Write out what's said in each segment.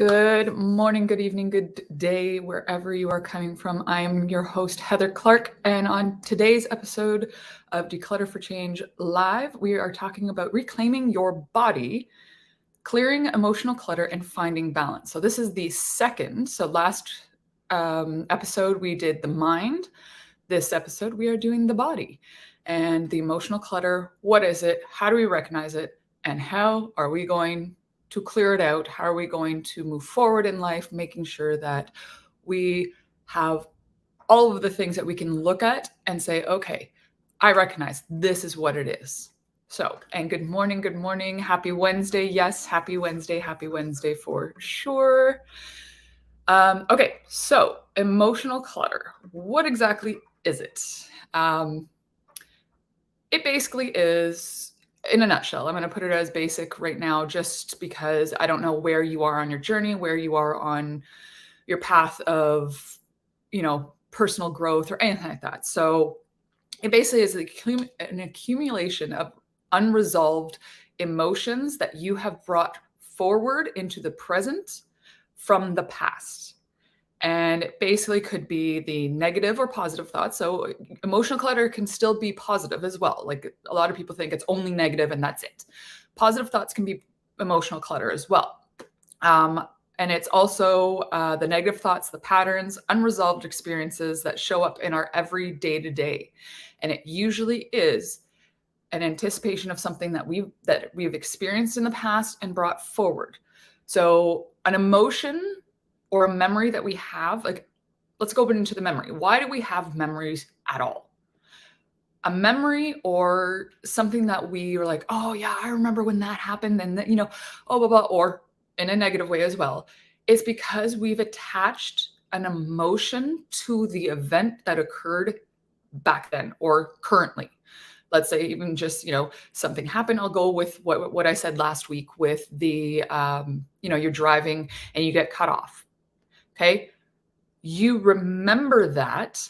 Good morning, good evening, good day, wherever you are coming from. I am your host, Heather Clark, and on today's episode of Declutter for Change Live, we are talking about reclaiming your body, clearing emotional clutter, and finding balance. So this is the second. So last episode, we did the mind. This episode, we are doing the body and the emotional clutter. What is it? How do we recognize it? And how are we going to clear it out? How are we going to move forward in life, making sure that we have all of the things that we can look at and say, okay, I recognize this is what it is. So, and good morning, happy Wednesday. Yes, happy Wednesday for sure. Okay, so emotional clutter. What exactly is it? It basically is, in a nutshell, I'm going to put it as basic right now just because I don't know where you are on your journey, where you are on your path of, personal growth or anything like that. So it basically is an accumulation of unresolved emotions that you have brought forward into the present from the past. And it basically could be the negative or positive thoughts. So emotional clutter can still be positive as well. Like a lot of people think it's only negative and that's it. Positive thoughts can be emotional clutter as well. And it's also the negative thoughts, the patterns, unresolved experiences that show up in our every day-to-day. And it usually is an anticipation of something that we've experienced in the past and brought forward. So an emotion or a memory that we have, like, let's go into the memory. Why do we have memories at all? A memory or something that we are like, oh yeah, I remember when that happened, and oh, blah, blah, or in a negative way as well. It's because we've attached an emotion to the event that occurred back then or currently. Let's say even just, something happened. I'll go with what I said last week with the, you're driving and you get cut off. Okay. You remember that,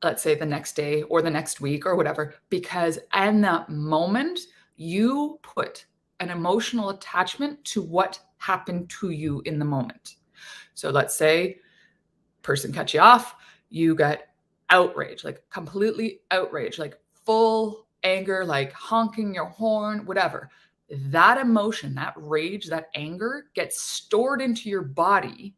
let's say the next day or the next week or whatever, because in that moment, you put an emotional attachment to what happened to you in the moment. So let's say person cut you off, you get outraged, like completely outraged, like full anger, like honking your horn, whatever. That emotion, that rage, that anger gets stored into your body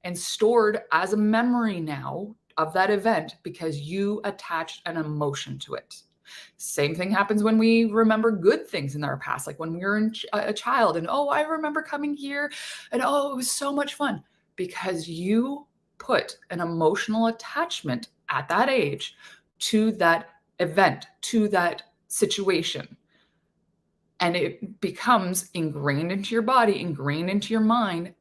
and stored as a memory now of that event because you attached an emotion to it. Same thing happens when we remember good things in our past, like when we were a child and, oh, I remember coming here and, oh, it was so much fun, because you put an emotional attachment at that age to that event, to that situation. And it becomes ingrained into your body, ingrained into your mind.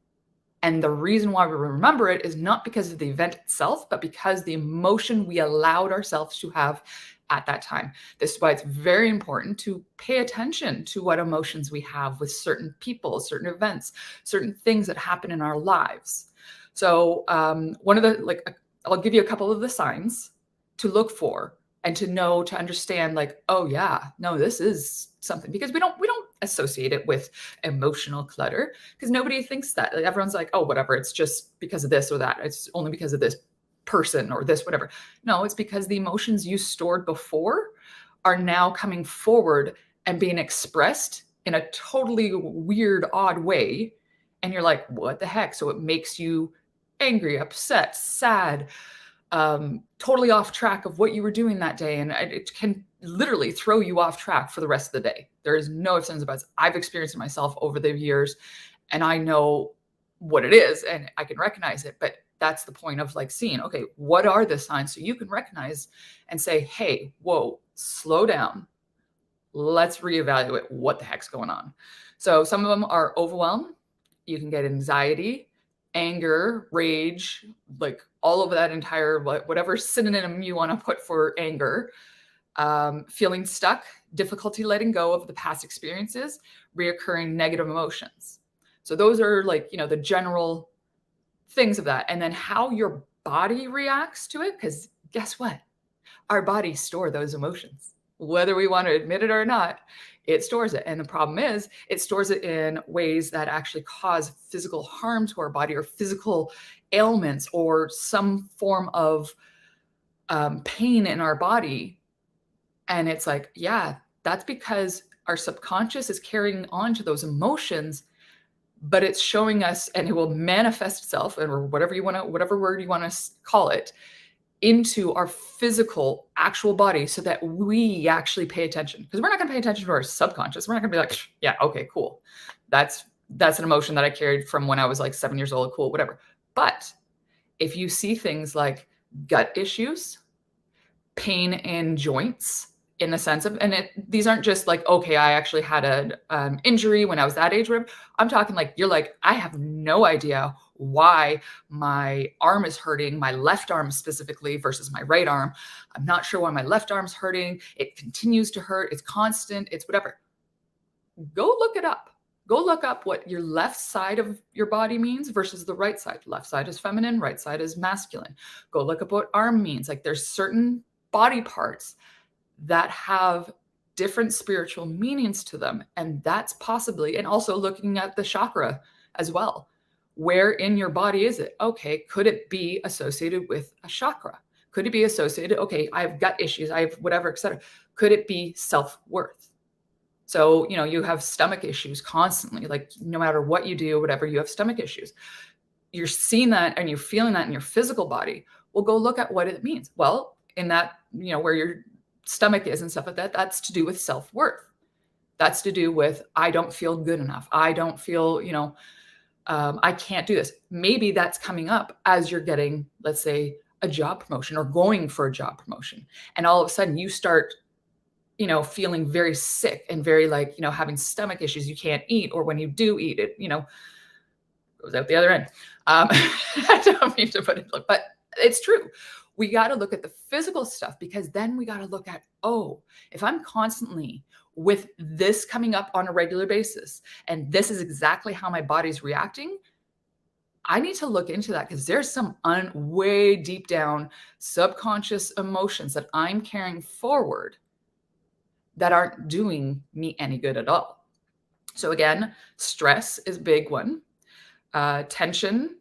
And the reason why we remember it is not because of the event itself, but because the emotion we allowed ourselves to have at that time. This is why it's very important to pay attention to what emotions we have with certain people, certain events, certain things that happen in our lives. So one of the, I'll give you a couple of the signs to look for and to know, to understand, like, oh yeah, no, this is something, because we don't associate it with emotional clutter, because nobody thinks that. Like, everyone's like, oh, whatever, it's just because of this or that. It's only because of this person or this, whatever. No, it's because the emotions you stored before are now coming forward and being expressed in a totally weird, odd way. And you're like, what the heck? So it makes you angry, upset, sad, totally off track of what you were doing that day. And it can literally throw you off track for the rest of the day. There is no ifs, ands, or buts. I've experienced it myself over the years, and I know what it is and I can recognize it. But that's the point of, like, seeing, okay, what are the signs? So you can recognize and say, hey, whoa, slow down. Let's reevaluate what the heck's going on. So some of them are overwhelm. You can get anxiety, anger, rage, like all of that entire, whatever synonym you want to put for anger, feeling stuck, difficulty letting go of the past experiences, reoccurring negative emotions. So those are, like, the general things of that. And then how your body reacts to it, because guess what? Our bodies store those emotions. Whether we want to admit it or not, It stores it. And the problem is it stores it in ways that actually cause physical harm to our body, or physical ailments, or some form of pain in our body. And it's like, yeah, that's because our subconscious is carrying on to those emotions, but it's showing us, and it will manifest itself, or whatever word you want to call it, into our physical actual body, so that we actually pay attention. Because we're not going to pay attention to our subconscious. We're not going to be like, yeah, okay, cool. That's an emotion that I carried from when I was like 7 years old. Cool, whatever. But if you see things like gut issues, pain in joints, in the sense of, and these aren't just like, okay, I actually had an injury when I was that age. I'm talking like, you're like, I have no idea why my arm is hurting, my left arm specifically versus my right arm. I'm not sure why my left arm's hurting. It continues to hurt. It's constant. It's whatever. Go look it up. Go look up what your left side of your body means versus the right side. Left side is feminine, right side is masculine. Go look up what arm means. Like, there's certain body parts that have different spiritual meanings to them. And that's possibly, and also looking at the chakra as well. Where in your body is it? Okay, could it be associated with a chakra? Could it be associated, okay, I have gut issues, I have whatever, etc. Could it be self-worth? So, you have stomach issues constantly, like no matter what you do, whatever, you have stomach issues. You're seeing that and you're feeling that in your physical body. Well, go look at what it means. Well, in that, where your stomach is and stuff like that, that's to do with self-worth. That's to do with, I don't feel good enough. I don't feel, I can't do this. Maybe that's coming up as you're getting, let's say, a job promotion or going for a job promotion. And all of a sudden you start, feeling very sick and very like, having stomach issues. You can't eat, or when you do eat it, goes out the other end. I don't mean to put it, but it's true. We got to look at the physical stuff, because then we got to look at, oh, if I'm constantly with this coming up on a regular basis, and this is exactly how my body's reacting, I need to look into that, because there's some way deep down subconscious emotions that I'm carrying forward that aren't doing me any good at all. So again, stress is a big one. Tension,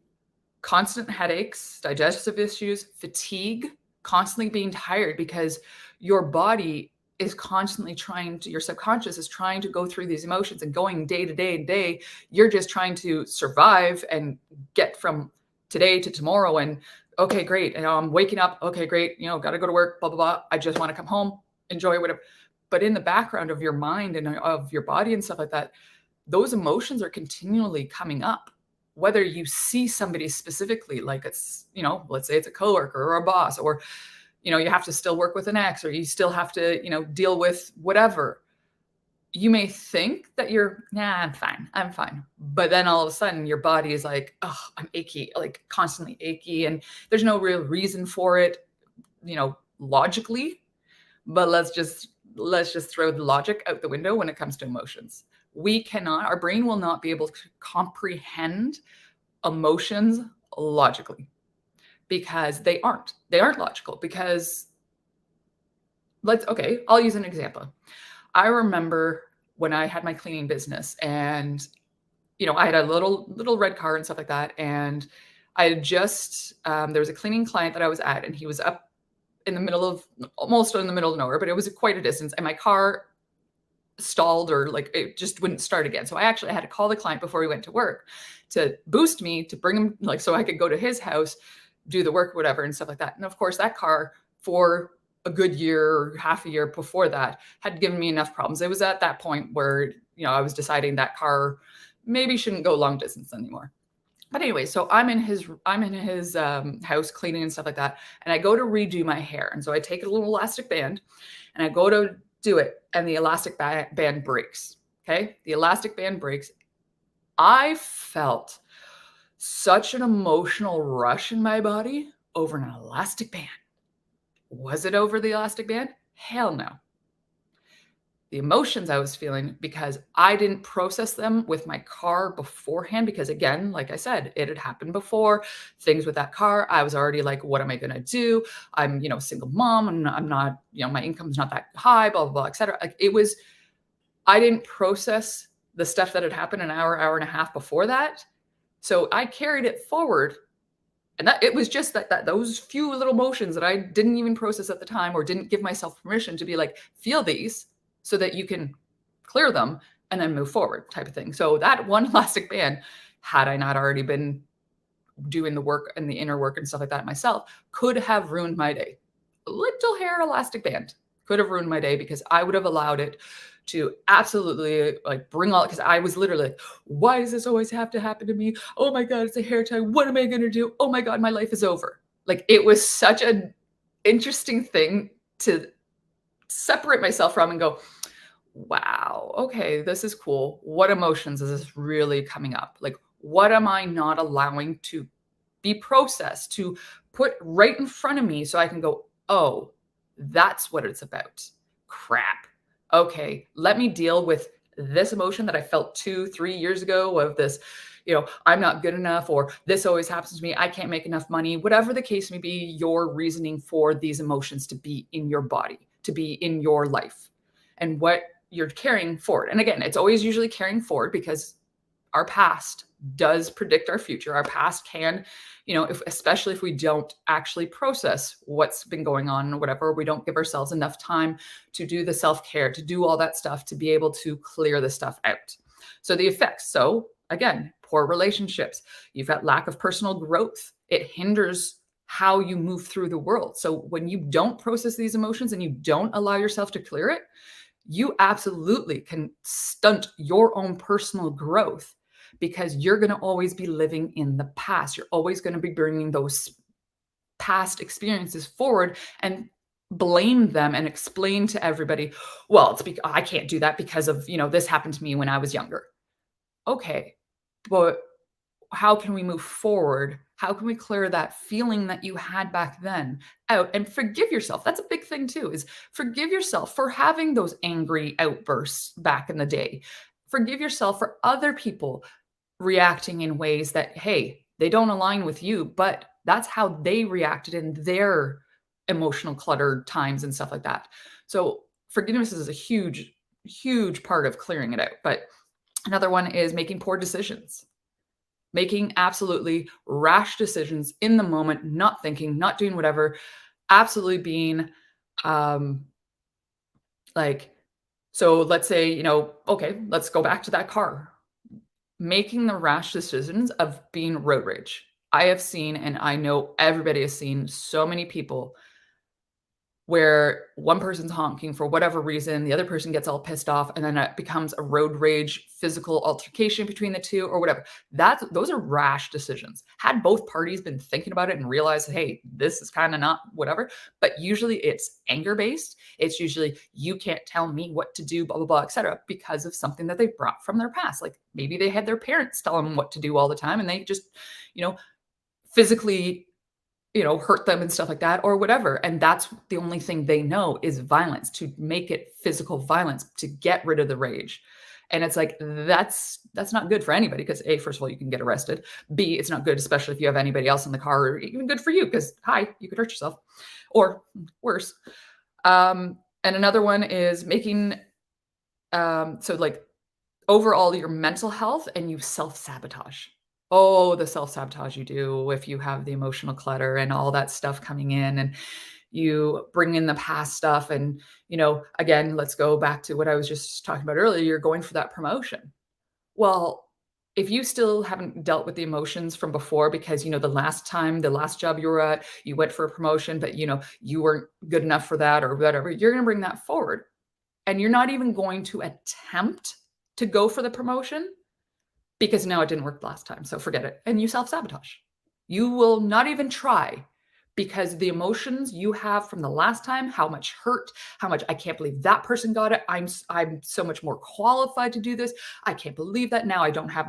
constant headaches, digestive issues, fatigue, constantly being tired, because your body is constantly your subconscious is trying to go through these emotions and going day to day and day. You're just trying to survive and get from today to tomorrow. And okay, great. And I'm waking up. Okay, great. Got to go to work, blah, blah, blah. I just want to come home, enjoy whatever. But in the background of your mind and of your body and stuff like that, those emotions are continually coming up. Whether you see somebody specifically, like it's, let's say it's a coworker or a boss, or, you have to still work with an ex, or you still have to, deal with whatever. You may think that I'm fine. But then all of a sudden your body is like, oh, I'm achy, like constantly achy. And there's no real reason for it, logically, but let's just throw the logic out the window when it comes to emotions. Our brain will not be able to comprehend emotions logically, because they aren't logical. Because I'll use an example. I remember when I had my cleaning business, and, I had a little red car and stuff like that. And I had just, there was a cleaning client that I was at, and he was up almost in the middle of nowhere, but it was quite a distance. And my car stalled, or like it just wouldn't start again. So I actually had to call the client before he went to work to boost me, to bring him, like, so I could go to his house, do the work, whatever, and stuff like that. And of course, that car, for a good year or half a year before that, had given me enough problems. It was at that point where, I was deciding that car maybe shouldn't go long distance anymore. But anyway, so I'm in his house cleaning and stuff like that. And I go to redo my hair. And so I take a little elastic band and I go to do it. And the elastic band breaks. Okay. The elastic band breaks. I felt such an emotional rush in my body over an elastic band. Was it over the elastic band? Hell no. The emotions I was feeling, because I didn't process them with my car beforehand, because again, like I said, it had happened before. Things with that car, I was already like, what am I going to do? I'm, a single mom, and I'm not, my income's not that high, blah, blah, blah, et cetera. Like, I didn't process the stuff that had happened an hour, hour and a half before that. So I carried it forward. And that it was just that those few little motions that I didn't even process at the time or didn't give myself permission to be like, feel these so that you can clear them and then move forward type of thing. So that one elastic band, had I not already been doing the work and the inner work and stuff like that myself, could have ruined my day. A little hair elastic band could have ruined my day because I would have allowed it to absolutely like bring all, because I was literally like, why does this always have to happen to me? Oh my God, it's a hair tie. What am I going to do? Oh my God, my life is over. Like it was such an interesting thing to separate myself from and go, wow, okay, this is cool. What emotions is this really coming up? Like, what am I not allowing to be processed, to put right in front of me so I can go, oh, that's what it's about. Crap. Okay, let me deal with this emotion that I felt 2, 3 years ago of this, I'm not good enough, or this always happens to me. I can't make enough money, whatever the case may be, your reasoning for these emotions to be in your body, to be in your life, and what you're carrying forward. And again, it's always usually carrying forward because our past does predict our future. Our past can, especially if we don't actually process what's been going on or whatever, we don't give ourselves enough time to do the self-care, to do all that stuff, to be able to clear the stuff out. So the effects. So again, poor relationships. You've got lack of personal growth. It hinders how you move through the world. So when you don't process these emotions and you don't allow yourself to clear it, you absolutely can stunt your own personal growth because you're going to always be living in the past. You're always going to be bringing those past experiences forward and blame them and explain to everybody, well, it's because I can't do that because of, this happened to me when I was younger. Okay. But how can we move forward? How can we clear that feeling that you had back then out and forgive yourself? That's a big thing too, is forgive yourself for having those angry outbursts back in the day. Forgive yourself for other people reacting in ways that, hey, they don't align with you, but that's how they reacted in their emotional clutter times and stuff like that. So forgiveness is a huge, huge part of clearing it out. But another one is making poor decisions, making absolutely rash decisions in the moment, not thinking, not doing whatever, absolutely being um, like, so let's say, okay, let's go back to that car, making the rash decisions of being road rage. I have seen, and I know everybody has seen so many people where one person's honking for whatever reason, the other person gets all pissed off, and then it becomes a road rage physical altercation between the two or whatever. Those are rash decisions. Had both parties been thinking about it and realized, hey, this is kind of not whatever, but usually it's anger based. It's usually you can't tell me what to do, blah, blah, blah, etc., because of something that they brought from their past. Like maybe they had their parents tell them what to do all the time and they just, physically hurt them and stuff like that or whatever. And that's the only thing they know is violence, to make it physical violence, to get rid of the rage. And it's like, that's not good for anybody because A, first of all, you can get arrested. B, it's not good, especially if you have anybody else in the car, or even good for you because, hi, you could hurt yourself or worse. And another one is making, so like overall your mental health, and you self-sabotage. Oh, the self-sabotage you do if you have the emotional clutter and all that stuff coming in, and you bring in the past stuff. And, again, let's go back to what I was just talking about earlier. You're going for that promotion. Well, if you still haven't dealt with the emotions from before because, the last job you were at, you went for a promotion, but, you weren't good enough for that or whatever, you're going to bring that forward. And you're not even going to attempt to go for the promotion because now it didn't work last time. So forget it. And you self-sabotage. You will not even try because the emotions you have from the last time, how much hurt, how much I can't believe that person got it. I'm so much more qualified to do this. I can't believe that now I don't have,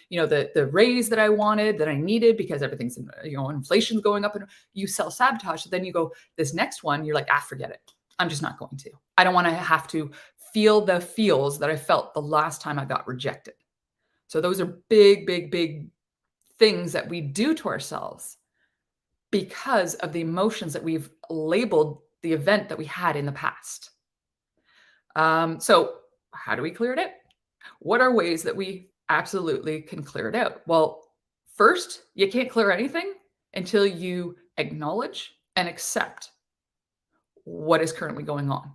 the raise that I wanted, that I needed because everything's, inflation's going up, and you self-sabotage. So then you go, this next one, you're like, forget it. I'm just not going to. I don't want to have to feel the feels that I felt the last time I got rejected. So those are big, big, big things that we do to ourselves because of the emotions that we've labeled the event that we had in the past. So how do we clear it out? What are ways that we absolutely can clear it out? Well, first, you can't clear anything until you acknowledge and accept what is currently going on.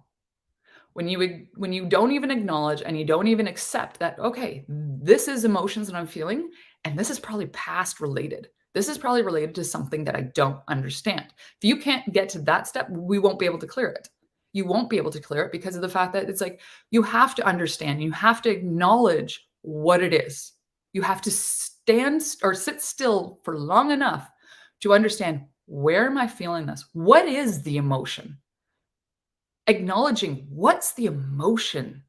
When you don't even acknowledge and you don't even accept that, okay, this is emotions that I'm feeling, and this is probably past related. This is probably related to something that I don't understand. If you can't get to that step, we won't be able to clear it. You won't be able to clear it because of the fact that it's like you have to understand, you have to acknowledge what it is. You have to stand or sit still for long enough to understand, where am I feeling this? What is the emotion? Acknowledging, what's the emotion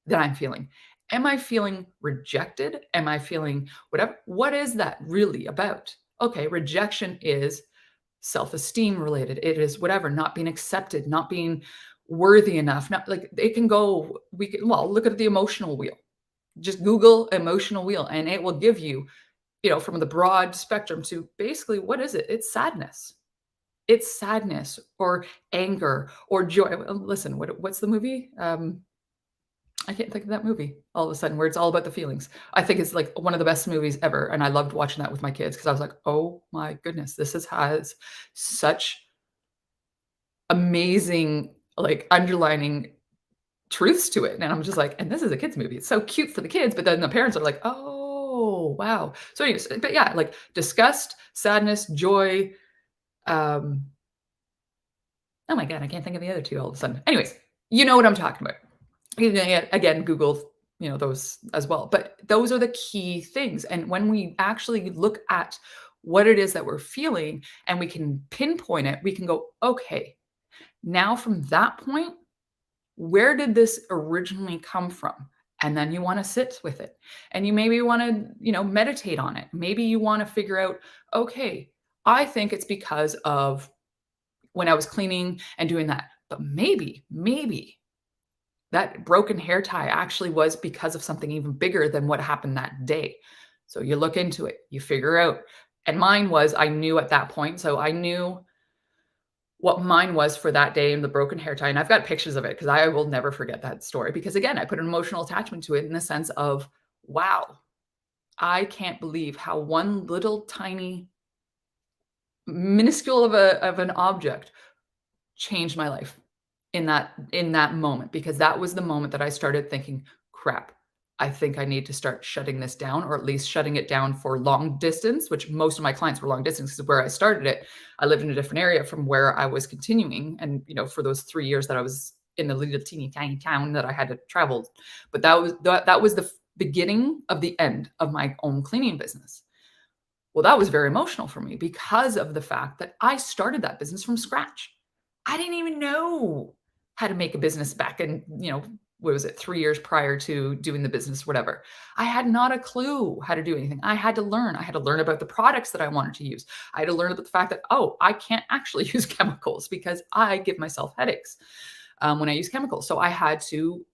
that I'm feeling? Am I feeling rejected? Am I feeling whatever? What is that really about? Okay, rejection is self-esteem related. It is whatever, not being accepted, not being worthy enough. Not like it can go, we can, well, look at the emotional wheel. Just Google emotional wheel and it will give you, from the broad spectrum to basically what is it? It's sadness. It's sadness or anger or joy. Listen, what's the movie? I can't think of that movie all of a sudden where it's all about the feelings. I think it's like one of the best movies ever, and I loved watching that with my kids because I was like, "Oh my goodness, has such amazing, like, underlining truths to it." And I'm just like, "And this is a kids movie. It's so cute for the kids," but then the parents are like, "Oh, wow." So anyways, but yeah, like disgust, sadness, joy, um oh my god, I can't think of the other 2 all of a sudden. Anyways, you know what I'm talking about. You can again, Google, those as well. But those are the key things. And when we actually look at what it is that we're feeling and we can pinpoint it, we can go, okay, now from that point, where did this originally come from? And then you want to sit with it. And you maybe want to, meditate on it. Maybe you want to figure out, okay, I think it's because of when I was cleaning and doing that. But maybe that broken hair tie actually was because of something even bigger than what happened that day. So you look into it, you figure out. And mine was, I knew at that point. So I knew what mine was for that day and the broken hair tie. And I've got pictures of it because I will never forget that story. Because again, I put an emotional attachment to it in the sense of, wow, I can't believe how one little tiny minuscule of an object changed my life in that moment, because that was the moment that I started thinking, "Crap, I think I need to start shutting this down, or at least shutting it down for long distance," which most of my clients were long distance because where I started it, I lived in a different area from where I was continuing, and, for those 3 years that I was in the little teeny tiny town that I had to travel, but that was the beginning of the end of my own cleaning business. Well, that was very emotional for me because of the fact that I started that business from scratch. I didn't even know how to make a business back in, what was it, 3 years prior to doing the business, whatever. I had not a clue how to do anything. I had to learn. I had to learn about the products that I wanted to use. I had to learn about the fact that, oh, I can't actually use chemicals because I give myself headaches when I use chemicals. So I had to,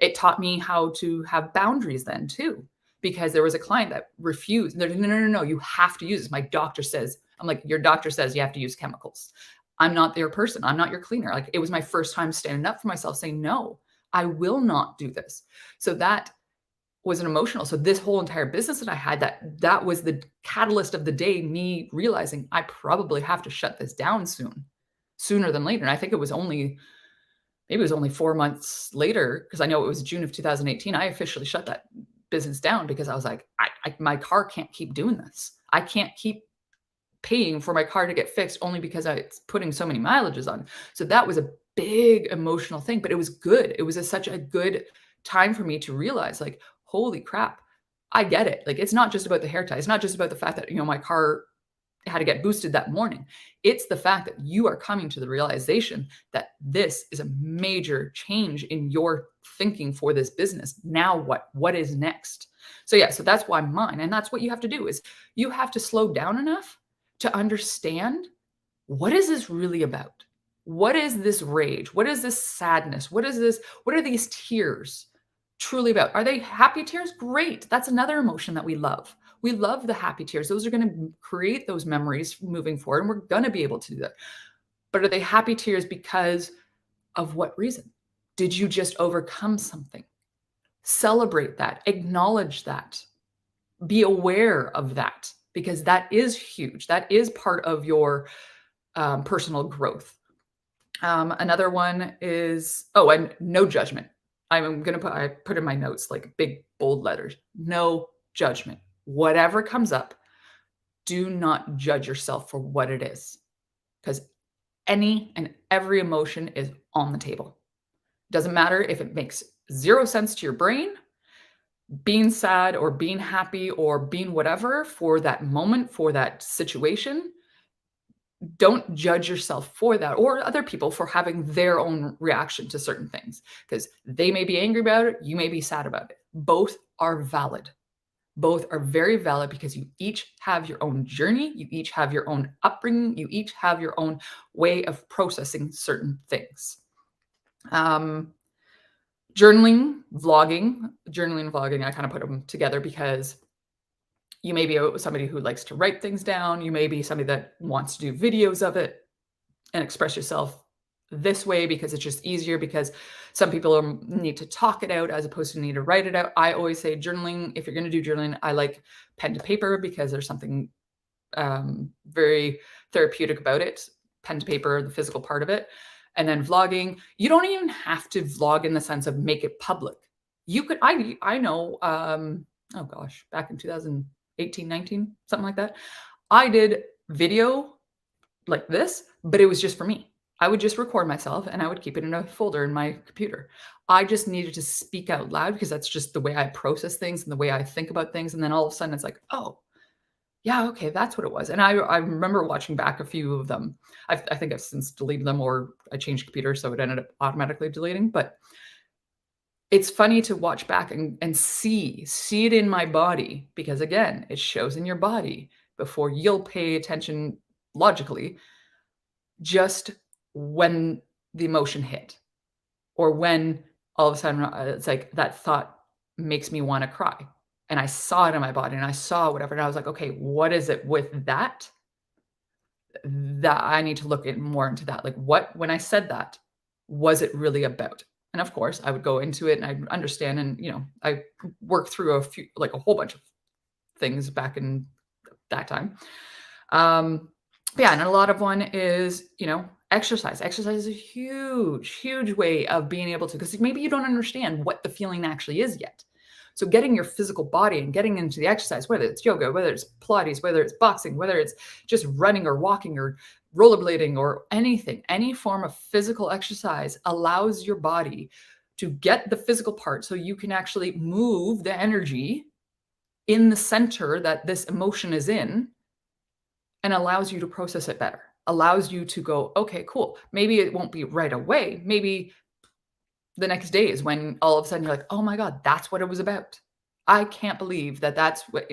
it taught me how to have boundaries then too, because there was a client that refused. They're, no, no, no, no, you have to use this. My doctor says, I'm like, your doctor says you have to use chemicals. I'm not their person. I'm not your cleaner. Like, it was my first time standing up for myself saying, no, I will not do this. So that was an emotional. So this whole entire business that I had, that was the catalyst of the day, me realizing I probably have to shut this down sooner than later. And I think maybe it was only 4 months later, because I know it was June of 2018, I officially shut that business down because I was like, my car can't keep doing this. I can't keep paying for my car to get fixed only because it's putting so many mileages on. So that was a big emotional thing, but it was good. It was such a good time for me to realize, like, holy crap, I get it. Like, it's not just about the hair tie. It's not just about the fact that, my car had to get boosted that morning. It's the fact that you are coming to the realization that this is a major change in your thinking for this business. Now what? What is next? So yeah, so that's why mine. And that's what you have to do, is you have to slow down enough to understand, what is this really about? What is this rage? What is this sadness? What are these tears truly about? Are they happy tears? Great. That's another emotion that we love. We love the happy tears. Those are going to create those memories moving forward, and we're going to be able to do that. But are they happy tears because of what reason? Did you just overcome something? Celebrate that, acknowledge that, be aware of that because that is huge. That is part of your personal growth. Another one is, oh, and no judgment. I put in my notes like big bold letters, no judgment. Whatever comes up, do not judge yourself for what it is because any and every emotion is on the table. Doesn't matter if it makes zero sense to your brain, being sad or being happy or being whatever for that moment, for that situation. Don't judge yourself for that or other people for having their own reaction to certain things because they may be angry about it, you may be sad about it. Both are valid. Both are very valid because you each have your own journey, you each have your own upbringing, you each have your own way of processing certain things. Um, journaling and vlogging, I kind of put them together because you may be somebody who likes to write things down. You may be somebody that wants to do videos of it and express yourself this way because it's just easier because some people need to talk it out as opposed to need to write it out. I always say journaling, if you're going to do journaling, I like pen to paper because there's something very therapeutic about it. Pen to paper, the physical part of it. And then vlogging, you don't even have to vlog in the sense of make it public. You could, I know, oh gosh, back in 2018, 19, something like that. I did video like this, but it was just for me. I would just record myself and I would keep it in a folder in my computer. I just needed to speak out loud because that's just the way I process things and the way I think about things. And then all of a sudden it's like, oh, yeah, okay, that's what it was. And I remember watching back a few of them. I think I've since deleted them or I changed computers, so it ended up automatically deleting. But it's funny to watch back and see it in my body because again, it shows in your body before you'll pay attention logically just when the emotion hit or when all of a sudden it's like that thought makes me want to cry. And I saw it in my body and I saw whatever. And I was like, okay, what is it with that? That I need to look more into that. Like, what, when I said that, was it really about? And of course, I would go into it and I'd understand. And, I worked through like a whole bunch of things back in that time. Yeah, and a lot of one is, exercise. Exercise is a huge, huge way of being able to, because maybe you don't understand what the feeling actually is yet. So getting your physical body and getting into the exercise, whether it's yoga, whether it's Pilates, whether it's boxing, whether it's just running or walking or rollerblading or anything, any form of physical exercise allows your body to get the physical part so you can actually move the energy in the center that this emotion is in and allows you to process it better, allows you to go, okay, cool. Maybe it won't be right away. Maybe the next day is when all of a sudden you're like, oh my God, that's what it was about. I can't believe that that's what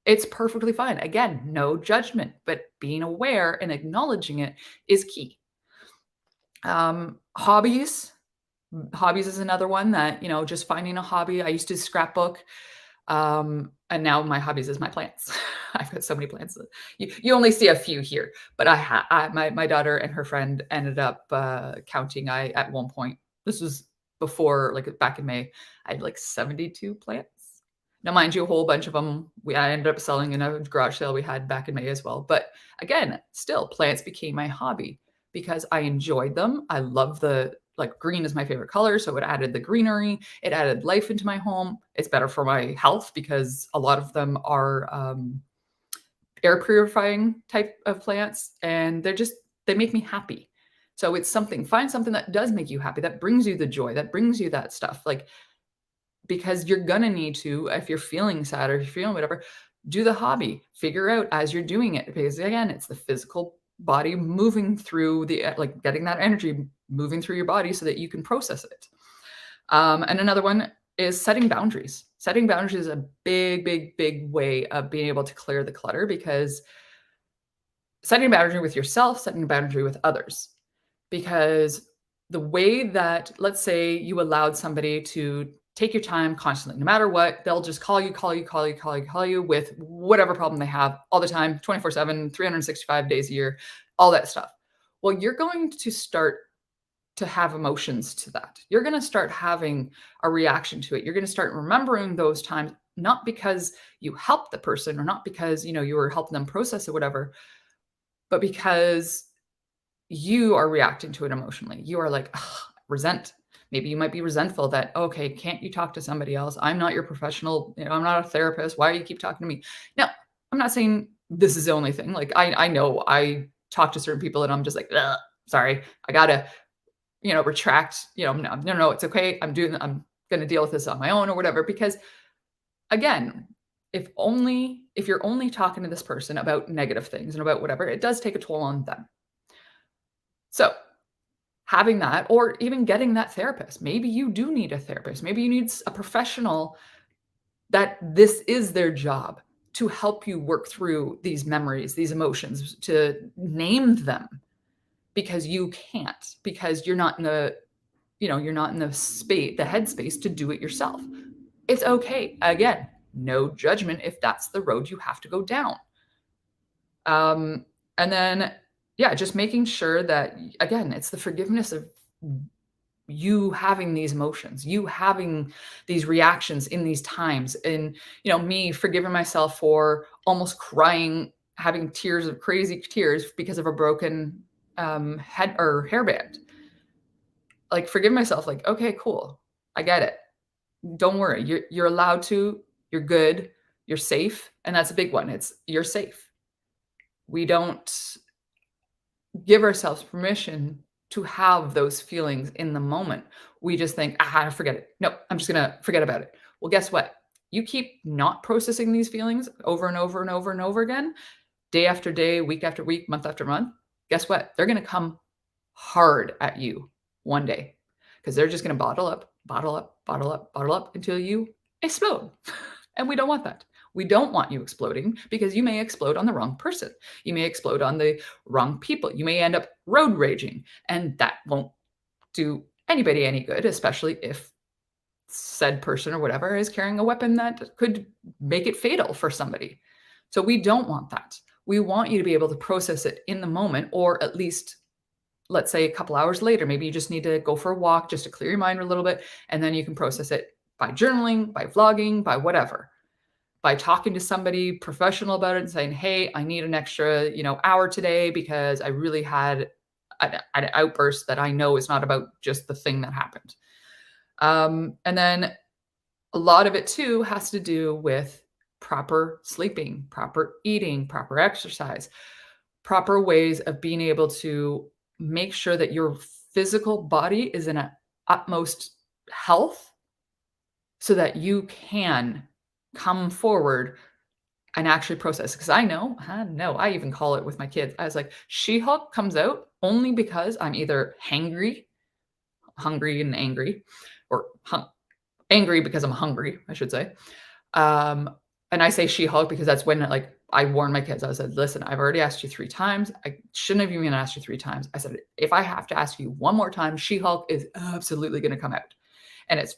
it's perfectly fine. Again, no judgment, but being aware and acknowledging it is key. Hobbies. Hobbies is another one that, just finding a hobby. I used to scrapbook. And now my hobbies is my plants. I've got so many plants. You only see a few here, but my daughter and her friend ended up counting. At one point, this was before, like back in May, I had like 72 plants. Now, mind you, a whole bunch of them I ended up selling in a garage sale we had back in May as well. But again, still, plants became my hobby because I enjoyed them. I love like green is my favorite color. So it added the greenery. It added life into my home. It's better for my health because a lot of them are air purifying type of plants and they make me happy. So it's find something that does make you happy, that brings you the joy, that brings you that stuff. Like, because you're gonna need to, if you're feeling sad or if you're feeling whatever, do the hobby, figure out as you're doing it. Because again, it's the physical body moving through like getting that energy moving through your body so that you can process it. And another one is setting boundaries. Setting boundaries is a big, big, big way of being able to clear the clutter because setting a boundary with yourself, setting a boundary with others. Because the way that, let's say you allowed somebody to take your time constantly, no matter what, they'll just call you with whatever problem they have all the time, 24/7, 365 days a year, all that stuff. Well, you're going to start to have emotions to that. You're going to start having a reaction to it. You're going to start remembering those times, not because you helped the person or not because, you were helping them process it, whatever, but because you are reacting to it emotionally. You are like, "Ugh, resent. Maybe you might be resentful that, okay, can't you talk to somebody else? I'm not your professional. I'm not a therapist. Why do you keep talking to me? No, I'm not saying this is the only thing. Like, I know I talk to certain people and I'm just like, "Ugh, sorry, I gotta, retract, no, no, no, it's okay. I'm going to deal with this on my own or whatever. Because again, if you're only talking to this person about negative things and about whatever, it does take a toll on them. So having that, or even getting that therapist. Maybe you do need a therapist. Maybe you need a professional that this is their job to help you work through these memories, these emotions, to name them because you can't, because you're not in the space, the headspace to do it yourself. It's okay. Again, no judgment if that's the road you have to go down. And then, yeah, just making sure that, again, it's the forgiveness of you having these emotions, you having these reactions in these times. And, me forgiving myself for almost crying, having tears of crazy tears because of a broken head or hairband. Like, forgive myself, like, okay, cool. I get it. Don't worry. You're allowed to, you're good, you're safe. And that's a big one. It's you're safe. We don't give ourselves permission to have those feelings in the moment. We just think, forget it. No, I'm just going to forget about it. Well, guess what? You keep not processing these feelings over and over and over and over again, day after day, week after week, month after month. Guess what? They're going to come hard at you one day because they're just going to bottle up, bottle up, bottle up, bottle up until you explode. And we don't want that. We don't want you exploding because you may explode on the wrong person. You may explode on the wrong people. You may end up road raging, and that won't do anybody any good, especially if said person or whatever is carrying a weapon that could make it fatal for somebody. So we don't want that. We want you to be able to process it in the moment, or at least, let's say, a couple hours later. Maybe you just need to go for a walk just to clear your mind a little bit, and then you can process it by journaling, by vlogging, by whatever. By talking to somebody professional about it and saying, "Hey, I need an extra, hour today because I really had an outburst that I know is not about just the thing that happened." And then a lot of it too has to do with proper sleeping, proper eating, proper exercise, proper ways of being able to make sure that your physical body is in a utmost health so that you can come forward and actually process. Because I even call it with my kids. I was like, She-Hulk comes out only because I'm either hungry and angry, or angry because I'm hungry, I should say. And I say She-Hulk because that's when, like, I warned my kids. I said, listen, I've already asked you 3 times. I shouldn't have even asked you 3 times. I said, if I have to ask you one more time, She-Hulk is absolutely going to come out. And it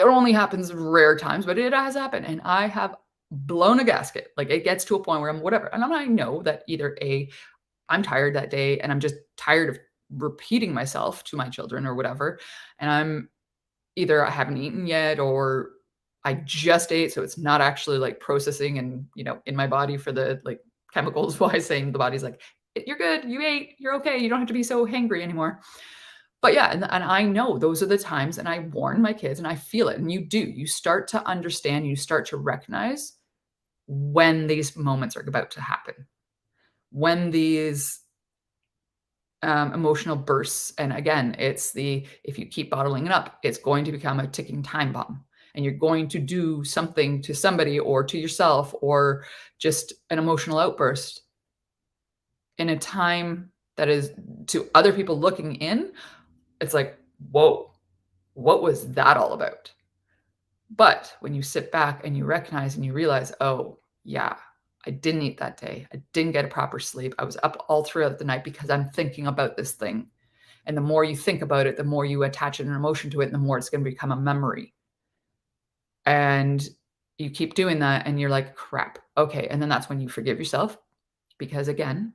only happens rare times, but it has happened. And I have blown a gasket. Like, it gets to a point where I'm whatever. And I know that either I'm tired that day and I'm just tired of repeating myself to my children or whatever. And either I haven't eaten yet or I just ate. So it's not actually like processing and, in my body for the like chemicals wise, saying the body's like, you're good. You ate. You're okay. You don't have to be so hangry anymore. But yeah, and I know those are the times, and I warn my kids, and I feel it, and you start to understand, you start to recognize when these moments are about to happen, when these emotional bursts. And again, if you keep bottling it up, it's going to become a ticking time bomb, and you're going to do something to somebody or to yourself or just an emotional outburst in a time that is, to other people looking in, it's like, whoa, what was that all about? But when you sit back and you recognize and you realize, oh, yeah, I didn't eat that day. I didn't get a proper sleep. I was up all throughout the night because I'm thinking about this thing. And the more you think about it, the more you attach an emotion to it, and the more it's going to become a memory. And you keep doing that and you're like, crap. Okay. And then that's when you forgive yourself because, again,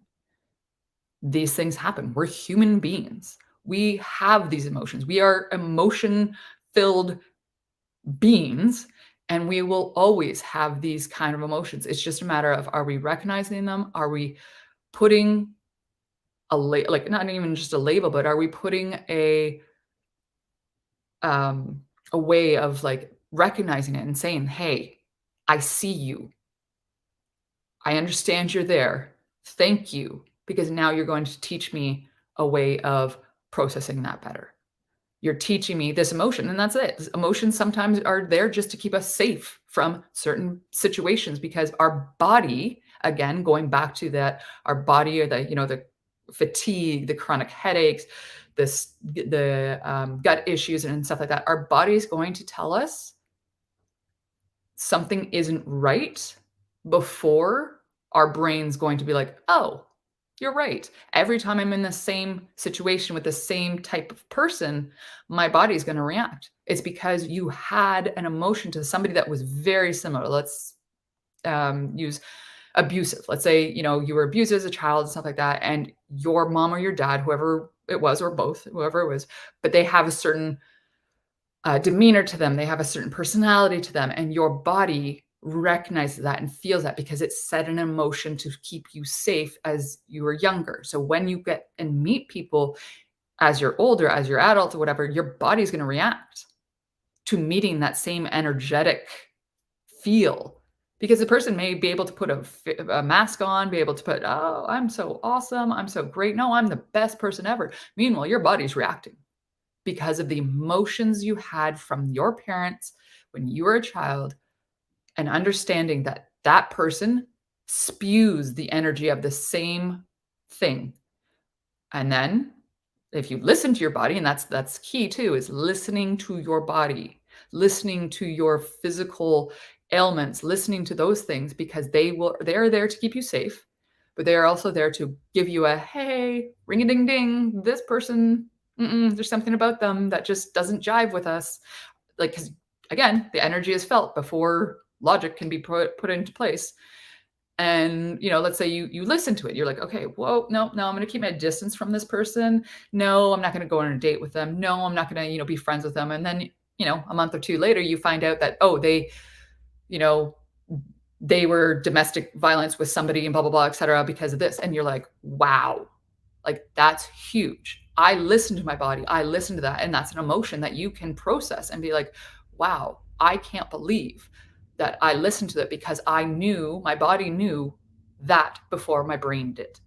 these things happen. We're human beings. We have these emotions. We are emotion filled beings, and we will always have these kind of emotions. It's just a matter of, are we recognizing them? Are we putting like, not even just a label, but are we putting um, a way of like recognizing it and saying, "Hey, I see you. I understand you're there. Thank you, because now you're going to teach me a way of processing that better." You're teaching me this emotion, and that's it. Emotions sometimes are there just to keep us safe from certain situations, because our body, again, going back to that, our body, or the fatigue, the chronic headaches, the gut issues and stuff like that. Our body is going to tell us something isn't right before our brain's going to be like, "Oh, you're right." Every time I'm in the same situation with the same type of person, my body's gonna react. It's because you had an emotion to somebody that was very similar. Let's, use abusive. Let's say, you were abused as a child and stuff like that, and your mom or your dad, whoever it was, or both, whoever it was, but they have a certain demeanor to them. They have a certain personality to them, and your body recognizes that and feels that because it set an emotion to keep you safe as you were younger. So when you get and meet people as you're older, as you're adult or whatever, your body's going to react to meeting that same energetic feel, because the person may be able to put a mask on, be able to put, "Oh, I'm so awesome. I'm so great. No, I'm the best person ever." Meanwhile, your body's reacting because of the emotions you had from your parents when you were a child, and understanding that that person spews the energy of the same thing. And then if you listen to your body, and that's key too, is listening to your body, listening to your physical ailments, listening to those things, because they're there to keep you safe, but they are also there to give you a, "Hey, ring a ding ding, this person, there's something about them that just doesn't jive with us." Like, because again, the energy is felt before logic can be put into place. And let's say you listen to it, you're like, "Okay, whoa, no, no, I'm going to keep my distance from this person. No, I'm not going to go on a date with them. No, I'm not going to be friends with them." And then a month or two later, you find out that, oh, you know they were domestic violence with somebody and blah blah blah, etc., because of this. And you're like, wow, like, that's huge. I listen to my body. I listen to that. And that's an emotion that you can process and be like, wow, I can't believe that I listened to it, because my body knew that before my brain did.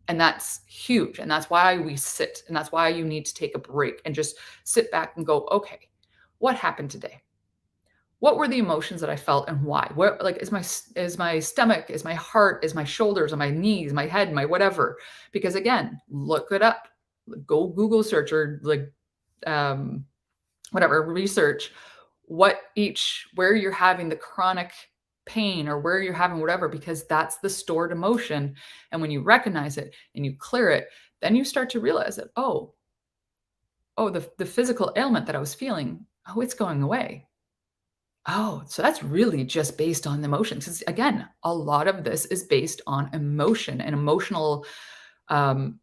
And that's huge. And that's why we sit. And that's why you need to take a break and just sit back and go, okay, what happened today? What were the emotions that I felt, and why? Where, like, is my stomach, is my heart, is my shoulders, are my knees, my head, my whatever? Because again, look it up. Go Google search, or like, um, whatever, research where you're having the chronic pain, or where you're having whatever, because that's the stored emotion. And when you recognize it and you clear it, then you start to realize that, oh, the physical ailment that I was feeling, oh, it's going away. Oh, so that's really just based on emotions. 'Cause again, a lot of this is based on emotion and emotional, um,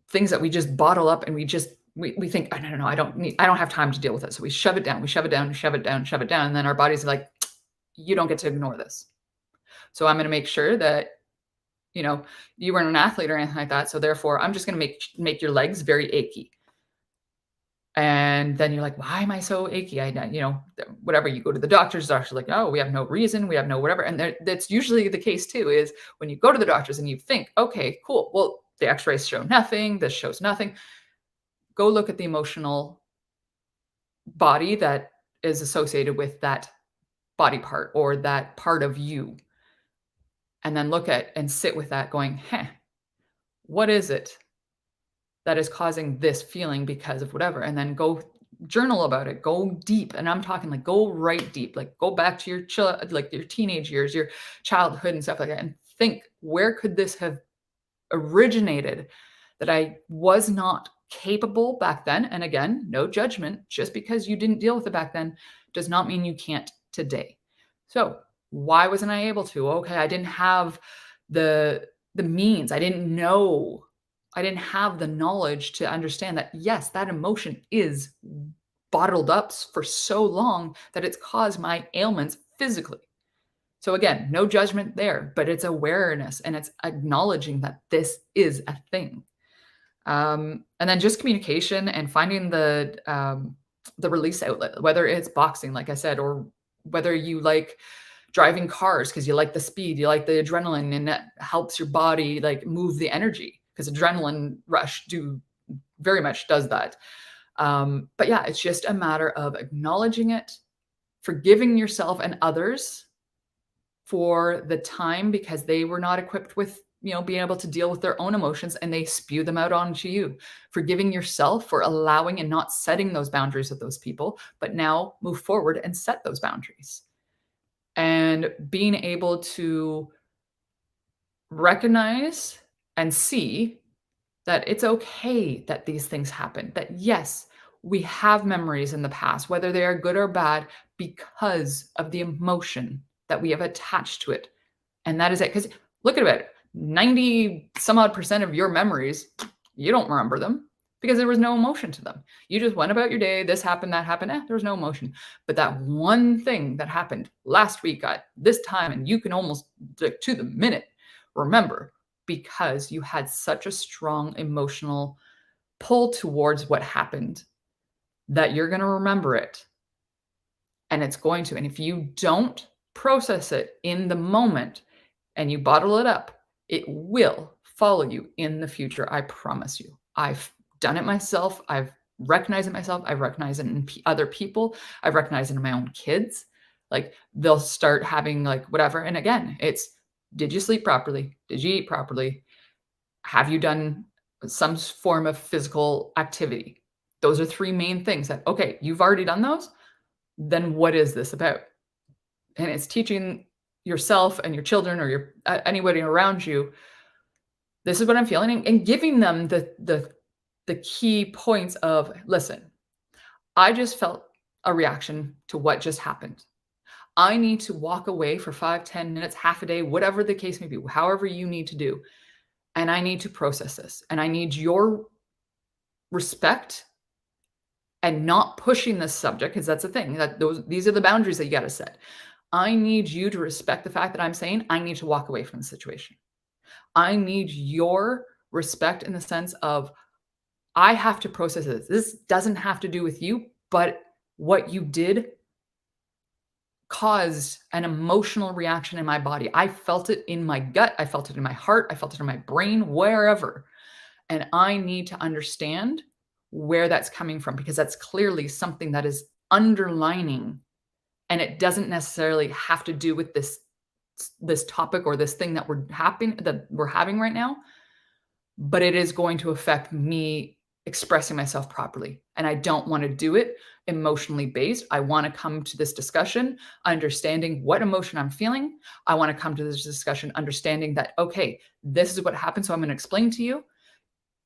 things that we just bottle up, and we think, "Oh, no, no, no, I don't have time to deal with it." So we shove it down, we shove it down, shove it down, shove it down, and then our body's like, "You don't get to ignore this. So I'm gonna make sure that, you know, you weren't an athlete or anything like that, so therefore I'm just gonna make your legs very achy." And then you're like, "Why am I so achy?" Whatever, you go to the doctor's like, "Oh, we have no reason, we have no whatever." And that's usually the case too, is when you go to the doctors and you think, "Okay, cool. Well, the x-rays show nothing. This shows nothing." Go look at the emotional body that is associated with that body part, or that part of you. And then look at and sit with that going, "Huh, what is it that is causing this feeling because of whatever?" And then go journal about it. Go deep, and I'm talking like go right deep, like go back to like your teenage years, your childhood and stuff like that, and think, where could this have originated that I was not capable back then? And again, no judgment. Just because you didn't deal with it back then does not mean you can't today. So why wasn't I able to? Okay, I didn't have the means. I didn't know I didn't have the knowledge to understand that, yes, that emotion is bottled up for so long that it's caused my ailments physically. So again, no judgment there, but it's awareness and it's acknowledging that this is a thing. And then just communication and finding the release outlet, whether it's boxing, like I said, or whether you like driving cars because you like the speed, you like the adrenaline, and that helps your body like move the energy because adrenaline rush do very much does that. But yeah, it's just a matter of acknowledging it, forgiving yourself and others for the time because they were not equipped with, being able to deal with their own emotions and they spew them out onto you. Forgiving yourself for allowing and not setting those boundaries with those people, but now move forward and set those boundaries. And being able to recognize and see that it's okay that these things happen. That yes, we have memories in the past, whether they are good or bad, because of the emotion that we have attached to it. And that is it. Because look at it, 90 some odd percent of your memories, you don't remember them because there was no emotion to them. You just went about your day. This happened, that happened. There was no emotion. But that one thing that happened last week at this time, and you can almost to the minute remember because you had such a strong emotional pull towards what happened that you're going to remember it. And it's going to. And if you don't process it in the moment and you bottle it up, it will follow you in the future. I promise you. I've done it myself. I've recognized it myself. I've recognized it in other people. I've recognized it in my own kids. Like they'll start having like whatever. And again, it's did you sleep properly? Did you eat properly? Have you done some form of physical activity? Those are three main things that, okay, you've already done those. Then what is this about? And it's teaching yourself and your children or your anybody around you, this is what I'm feeling, and giving them the key points of, listen, I just felt a reaction to what just happened. I need to walk away for 5, 10 minutes, half a day, whatever the case may be, however you need to do. And I need to process this. And I need your respect and not pushing this subject, because that's the thing, that these are the boundaries that you got to set. I need you to respect the fact that I'm saying I need to walk away from the situation. I need your respect in the sense of I have to process this. This doesn't have to do with you, but what you did caused an emotional reaction in my body. I felt it in my gut. I felt it in my heart. I felt it in my brain, wherever. And I need to understand where that's coming from because that's clearly something that is underlining, and it doesn't necessarily have to do with this topic or this thing that we're having right now, but it is going to affect me expressing myself properly. And I don't want to do it emotionally based. I want to come to this discussion understanding what emotion I'm feeling. I want to come to this discussion understanding that, okay, this is what happened. So I'm going to explain to you.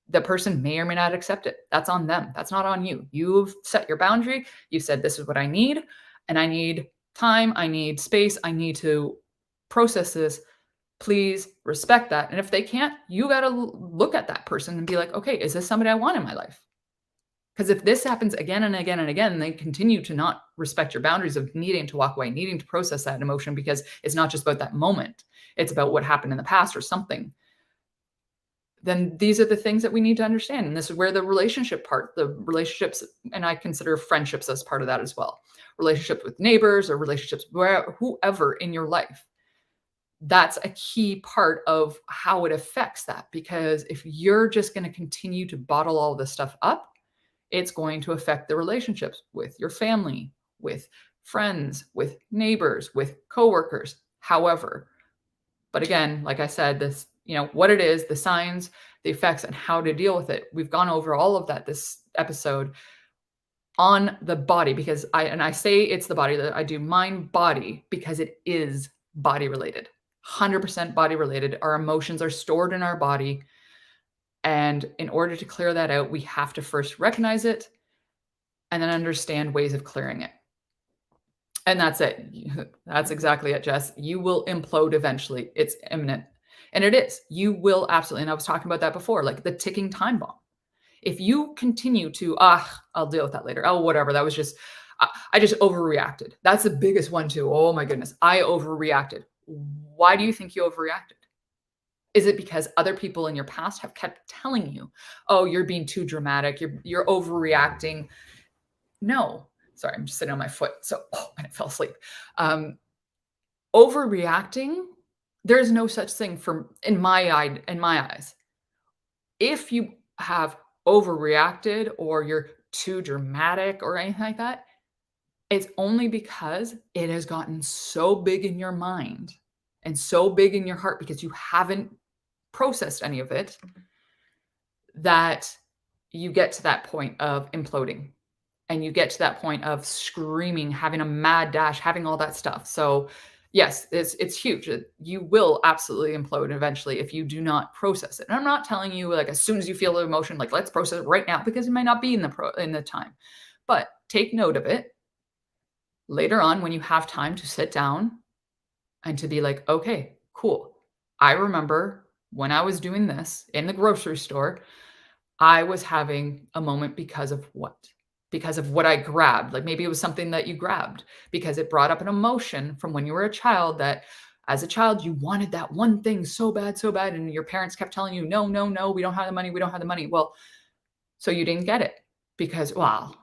The person may or may not accept it. That's on them. That's not on you. You've set your boundary. You said, this is what I need. And I need time. I need space. I need to process this. Please respect that. And if they can't, you got to look at that person and be like, okay, is this somebody I want in my life? Because if this happens again and again and again, they continue to not respect your boundaries of needing to walk away, needing to process that emotion, because it's not just about that moment. It's about what happened in the past or something. Then these are the things that we need to understand. And this is where the relationships, and I consider friendships as part of that as well. Relationships with neighbors or relationships where whoever in your life. That's a key part of how it affects that. Because if you're just going to continue to bottle all this stuff up, it's going to affect the relationships with your family, with friends, with neighbors, with coworkers, however. But again, like I said, this, what it is, the signs, the effects, and how to deal with it. We've gone over all of that this episode on the body, because I say it's the body, that I do mind body because it is body related. 100% body related. Our emotions are stored in our body. And in order to clear that out, we have to first recognize it and then understand ways of clearing it. And that's it. That's exactly it, Jess. You will implode eventually. It's imminent. And it is. You will absolutely, and I was talking about that before, like the ticking time bomb. If you continue to, I'll deal with that later. Oh, whatever. That was just, I just overreacted. That's the biggest one too. Oh my goodness. I overreacted. Why do you think you overreacted? Is it because other people in your past have kept telling you, oh, you're being too dramatic. You're overreacting. No. Sorry, I'm just sitting on my foot. So, and I fell asleep. Um, Overreacting, there's no such thing for in my eyes. If you have overreacted or you're too dramatic or anything like that, it's only because it has gotten so big in your mind and so big in your heart because you haven't processed any of it that you get to that point of imploding and you get to that point of screaming, having a mad dash, having all that stuff. So, yes, it's huge. You will absolutely implode eventually if you do not process it. And I'm not telling you like as soon as you feel the emotion, like let's process it right now because it might not be in the time. But take note of it later on when you have time to sit down and to be like, okay, cool. I remember when I was doing this in the grocery store, I was having a moment because of what? Because of what I grabbed. Like maybe it was something that you grabbed because it brought up an emotion from when you were a child that as a child you wanted that one thing so bad, and your parents kept telling you, no, no, no, we don't have the money, we don't have the money. Well, so you didn't get it because, wow,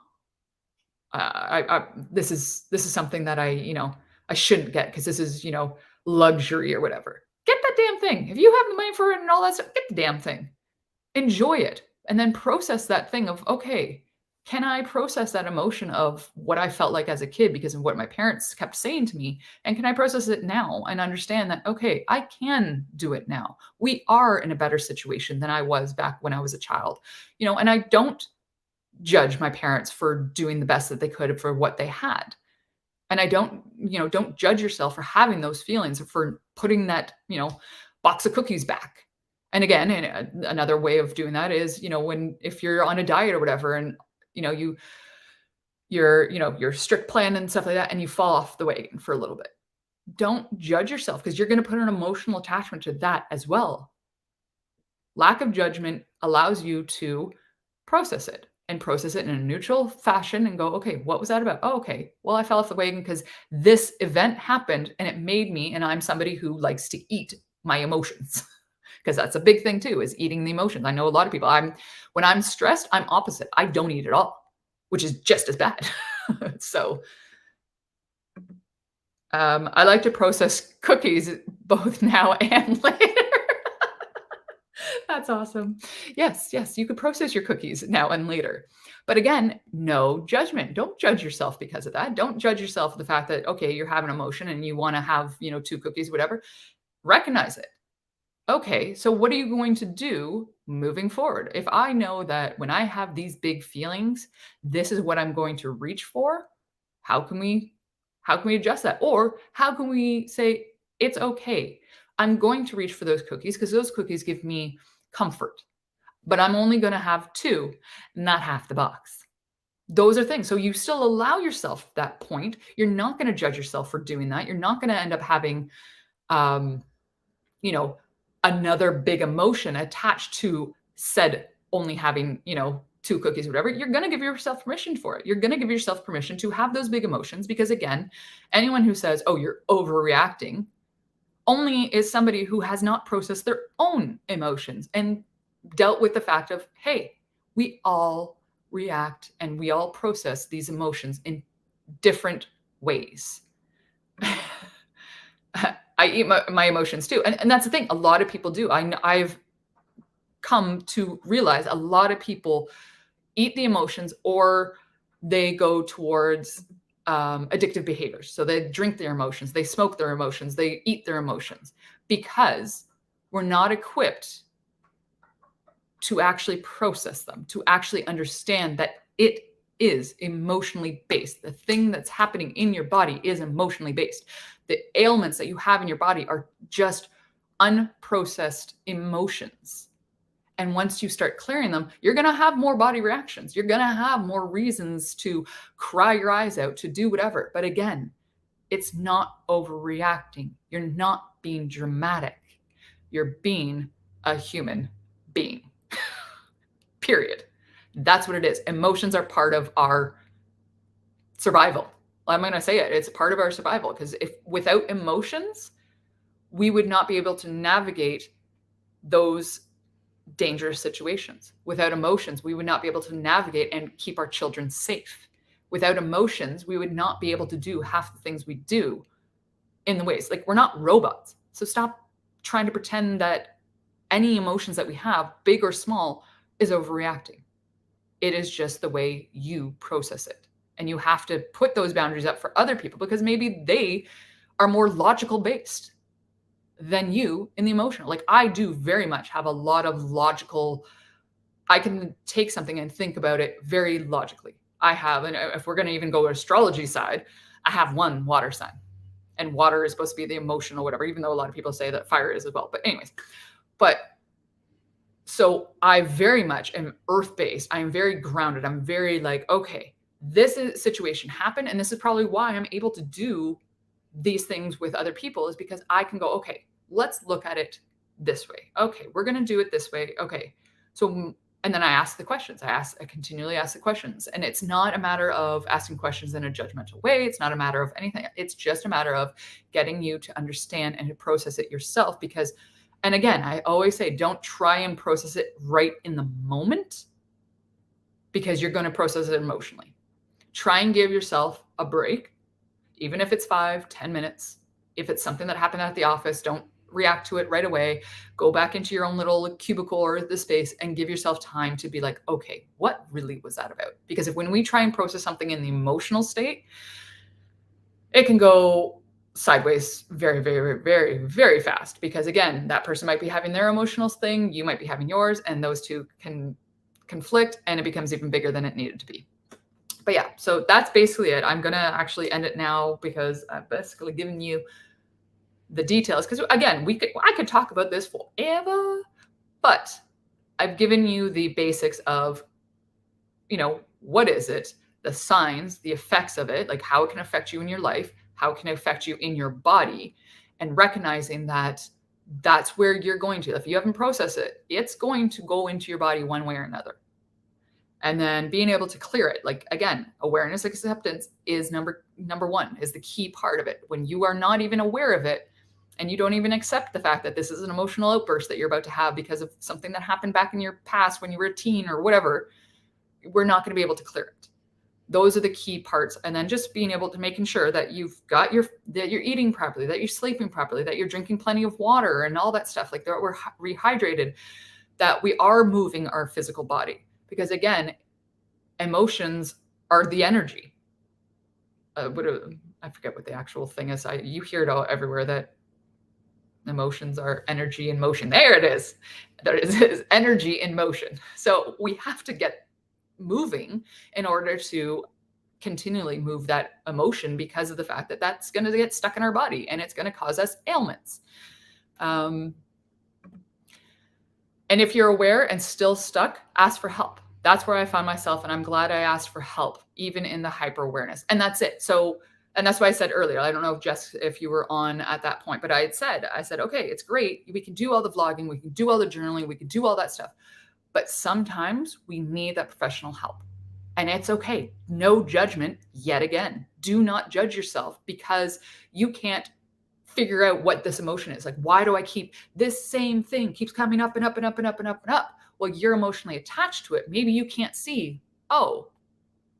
this is something that I shouldn't get because this is luxury or whatever. Get that damn thing. If you have the money for it and all that stuff, get the damn thing. Enjoy it, and then process that thing of, okay, can I process that emotion of what I felt like as a kid because of what my parents kept saying to me? And can I process it now and understand that, okay, I can do it now. We are in a better situation than I was back when I was a child. And I don't judge my parents for doing the best that they could for what they had. And I don't judge yourself for having those feelings or for putting that, box of cookies back. And again, another way of doing that is, if you're on a diet or whatever, and your strict plan and stuff like that, and you fall off the wagon for a little bit. Don't judge yourself because you're going to put an emotional attachment to that as well. Lack of judgment allows you to process it and process it in a neutral fashion and go, okay, what was that about? Oh, okay. Well, I fell off the wagon because this event happened and it made me, and I'm somebody who likes to eat my emotions because that's a big thing too, is eating the emotions. I know a lot of people, when I'm stressed, I'm opposite. I don't eat at all, which is just as bad. So, I like to process cookies both now and later. That's awesome. Yes, yes, you could process your cookies now and later. But again, no judgment. Don't judge yourself because of that. Don't judge yourself for the fact that, okay, you're having emotion and you want to have, two cookies, whatever. Recognize it. Okay, so what are you going to do moving forward? If I know that when I have these big feelings, this is what I'm going to reach for, how can we adjust that? Or how can we say it's okay? I'm going to reach for those cookies because those cookies give me comfort, but I'm only going to have 2, not half the box. Those are things. So you still allow yourself that point. You're not going to judge yourself for doing that. You're not going to end up having um you know, another big emotion attached to said only having, 2 cookies or whatever. You're going to give yourself permission for it. You're going to give yourself permission to have those big emotions because again, anyone who says, "Oh, you're overreacting," only is somebody who has not processed their own emotions and dealt with the fact of, "Hey, we all react and we all process these emotions in different ways." I eat my emotions too. And that's the thing. A lot of people do. I've come to realize a lot of people eat the emotions or they go towards addictive behaviors. So they drink their emotions, they smoke their emotions, they eat their emotions because we're not equipped to actually process them, to actually understand that it is emotionally based. The thing that's happening in your body is emotionally based. The ailments that you have in your body are just unprocessed emotions. And once you start clearing them, you're going to have more body reactions. You're going to have more reasons to cry your eyes out, to do whatever. But again, it's not overreacting. You're not being dramatic. You're being a human being. Period. That's what it is. Emotions are part of our survival. I'm going to say it. It's part of our survival, because if without emotions, we would not be able to navigate those dangerous situations. Without emotions, we would not be able to navigate and keep our children safe. Without emotions, we would not be able to do half the things we do in the ways. Like, we're not robots. So stop trying to pretend that any emotions that we have, big or small, is overreacting. It is just the way you process it. And you have to put those boundaries up for other people, because maybe they are more logical based than you in the emotional. Like, I do very much have a lot of logical, I can take something and think about it very logically. I have, and if we're going to even go astrology side, I have one water sign. And water is supposed to be the emotional, whatever, even though a lot of people say that fire is as well. But anyways, so I very much am earth-based. I'm very grounded. I'm very like, okay, situation happened, and this is probably why I'm able to do these things with other people, is because I can go, okay, let's look at it this way. Okay, we're going to do it this way. Okay. So, and then I ask the questions. I continually ask the questions. And it's not a matter of asking questions in a judgmental way. It's not a matter of anything. It's just a matter of getting you to understand and to process it yourself. Because, and again, I always say, don't try and process it right in the moment, because you're going to process it emotionally. Try and give yourself a break, even if it's 5-10 minutes. If it's something that happened at the office, don't react to it right away. Go back into your own little cubicle or the space and give yourself time to be like, okay, what really was that about? Because when we try and process something in the emotional state, it can go sideways very, very, very, very fast. Because again, that person might be having their emotional thing, you might be having yours, and those two can conflict, and it becomes even bigger than it needed to be. But yeah, so that's basically it. I'm going to actually end it now, because I've basically given you the details. Because again, I could talk about this forever, but I've given you the basics of, what is it, the signs, the effects of it, like how it can affect you in your life, how it can affect you in your body, and recognizing that that's where you're going to. If you haven't processed it, it's going to go into your body one way or another. And then being able to clear it. Like, again, awareness, acceptance is number one, is the key part of it. When you are not even aware of it, and you don't even accept the fact that this is an emotional outburst that you're about to have because of something that happened back in your past when you were a teen or whatever, we're not going to be able to clear it. Those are the key parts. And then just being able to making sure that that you're eating properly, that you're sleeping properly, that you're drinking plenty of water and all that stuff, like that we're rehydrated, that we are moving our physical body. Because again, emotions are the energy. I forget what the actual thing is. You hear it all everywhere, that emotions are energy in motion. There it is. There is energy in motion. So we have to get moving in order to continually move that emotion, because of the fact that that's going to get stuck in our body and it's going to cause us ailments. And if you're aware and still stuck, ask for help. That's where I found myself. And I'm glad I asked for help, even in the hyper awareness. And that's it. So, and that's why I said earlier, I don't know, Jess, if you were on at that point, but I said, okay, it's great. We can do all the vlogging. We can do all the journaling. We can do all that stuff. But sometimes we need that professional help. And it's okay. No judgment yet again. Do not judge yourself because you can't figure out what this emotion is. Like, why do I keep this same thing keeps coming up and up and up and up and up and up? Well, you're emotionally attached to it. Maybe you can't see, oh,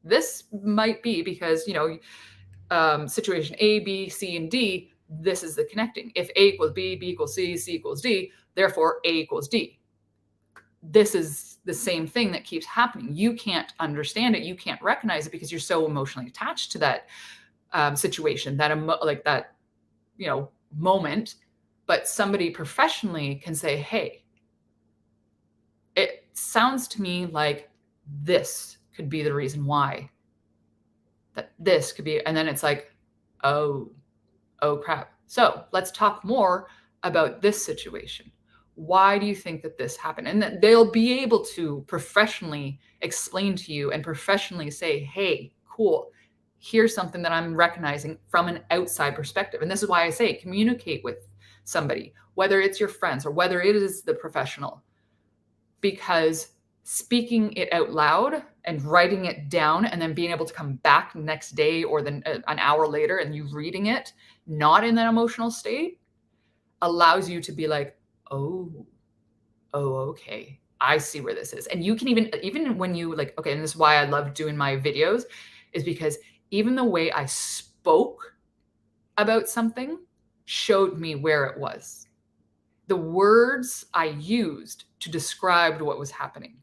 this might be because, situation A, B, C, and D, this is the connecting. If A equals B, B equals C, C equals D, therefore A equals D. This is the same thing that keeps happening. You can't understand it. You can't recognize it because you're so emotionally attached to that situation, that moment. But somebody professionally can say, hey, it sounds to me like this could be the reason why, that this could be. And then it's like, oh crap. So let's talk more about this situation. Why do you think that this happened? And then they'll be able to professionally explain to you and professionally say, hey, cool, here's something that I'm recognizing from an outside perspective. And this is why I say communicate with somebody, whether it's your friends or whether it is the professional, because speaking it out loud and writing it down and then being able to come back next day or then an hour later and you reading it, not in that emotional state, allows you to be like, oh, okay, I see where this is. And you can even when you like, okay, and this is why I love doing my videos, is because even the way I spoke about something showed me where it was. The words I used to describe what was happening.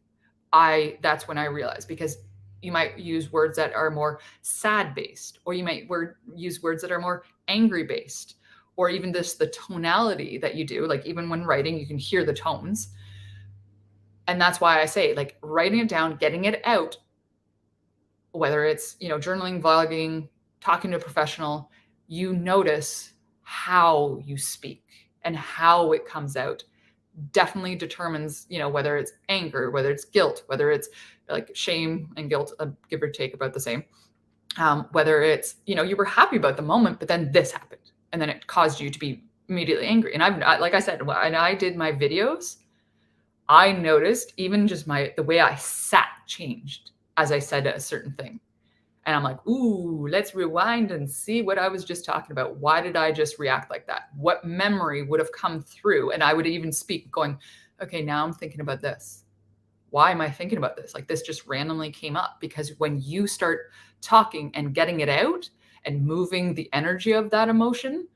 That's when I realized, because you might use words that are more sad based, or you might use words that are more angry based, or even just the tonality that you do. Like even when writing, you can hear the tones. And that's why I say, like, writing it down, getting it out, whether it's, journaling, vlogging, talking to a professional, you notice how you speak and how it comes out definitely determines, whether it's anger, whether it's guilt, whether it's like shame and guilt, give or take about the same. Whether it's, you were happy about the moment, but then this happened and then it caused you to be immediately angry. And like I said, when I did my videos, I noticed even just the way I sat changed as I said a certain thing. And I'm like, ooh, let's rewind and see what I was just talking about. Why did I just react like that? What memory would have come through? And I would even speak going, okay, now I'm thinking about this. Why am I thinking about this? Like this just randomly came up, because when you start talking and getting it out and moving the energy of that emotion,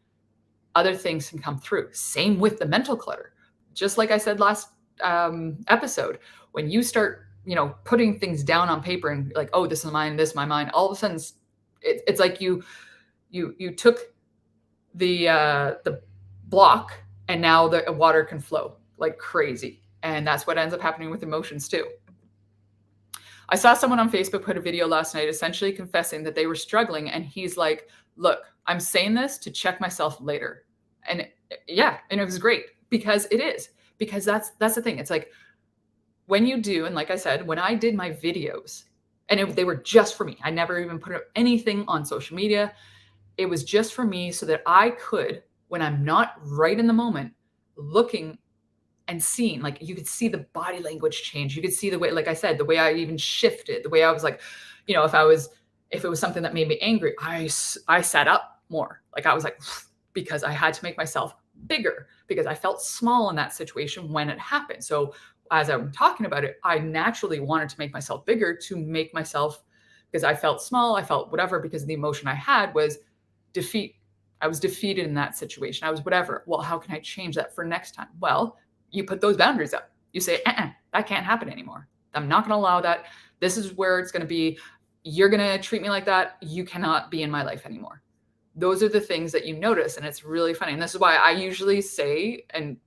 other things can come through. Same with the mental clutter. Just like I said last episode, when you start putting things down on paper and like, oh, this is mine, this is my mind, all of a sudden it's like you took the block and now the water can flow like crazy. And that's what ends up happening with emotions too. I saw someone on Facebook put a video last night essentially confessing that they were struggling, and he's like, look, I'm saying this to check myself later. And and it was great, because it is, because that's the thing. It's like, when you do, and like I said, when I did my videos, and they were just for me, I never even put up anything on social media. It was just for me so that I could, when I'm not right in the moment, looking and seeing, like you could see the body language change. You could see the way, like I said, the way I even shifted, the way I was like, if it was something that made me angry, I sat up more. Like I was like, because I had to make myself bigger, because I felt small in that situation when it happened. So as I'm talking about it, I naturally wanted to make myself bigger, to make myself, because I felt small, I felt whatever, because the emotion I had was defeat. I was defeated in that situation. I was whatever. Well, how can I change that for next time? Well, you put those boundaries up. You say, that can't happen anymore. I'm not going to allow that. This is where it's going to be. You're going to treat me like that. You cannot be in my life anymore. Those are the things that you notice. And it's really funny. And this is why I usually say and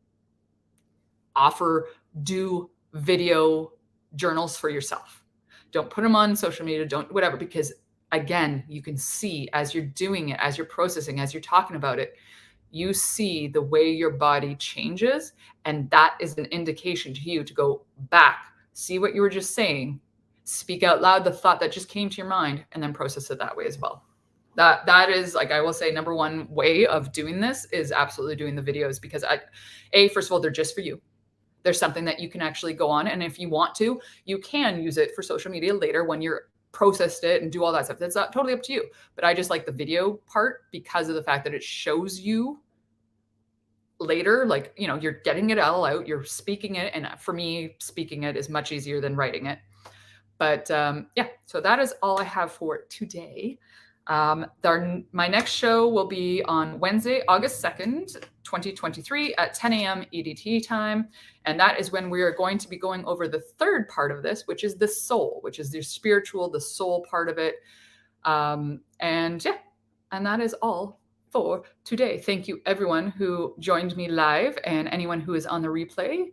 offer, do video journals for yourself. Don't put them on social media, don't whatever, because again, you can see as you're doing it, as you're processing, as you're talking about it, you see the way your body changes. And that is an indication to you to go back, see what you were just saying, speak out loud the thought that just came to your mind, and then process it that way as well. That is, like, I will say, number one way of doing this is absolutely doing the videos, because first of all, they're just for you. There's something that you can actually go on. And if you want to, you can use it for social media later when you're processed it and do all that stuff. That's totally up to you. But I just like the video part because of the fact that it shows you later, like, you're getting it all out, you're speaking it. And for me, speaking it is much easier than writing it. But so that is all I have for today. My next show will be on Wednesday, August 2nd, 2023 at 10 a.m. EDT time. And that is when we are going to be going over the third part of this, which is the soul, which is the spiritual, the soul part of it. And that is all for today. Thank you, everyone who joined me live, and anyone who is on the replay.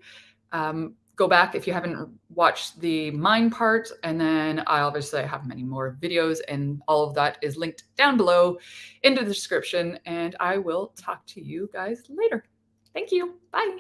Go back if you haven't watched the mind part, and then I obviously have many more videos, and all of that is linked down below in the description, and I will talk to you guys later. Thank you. Bye.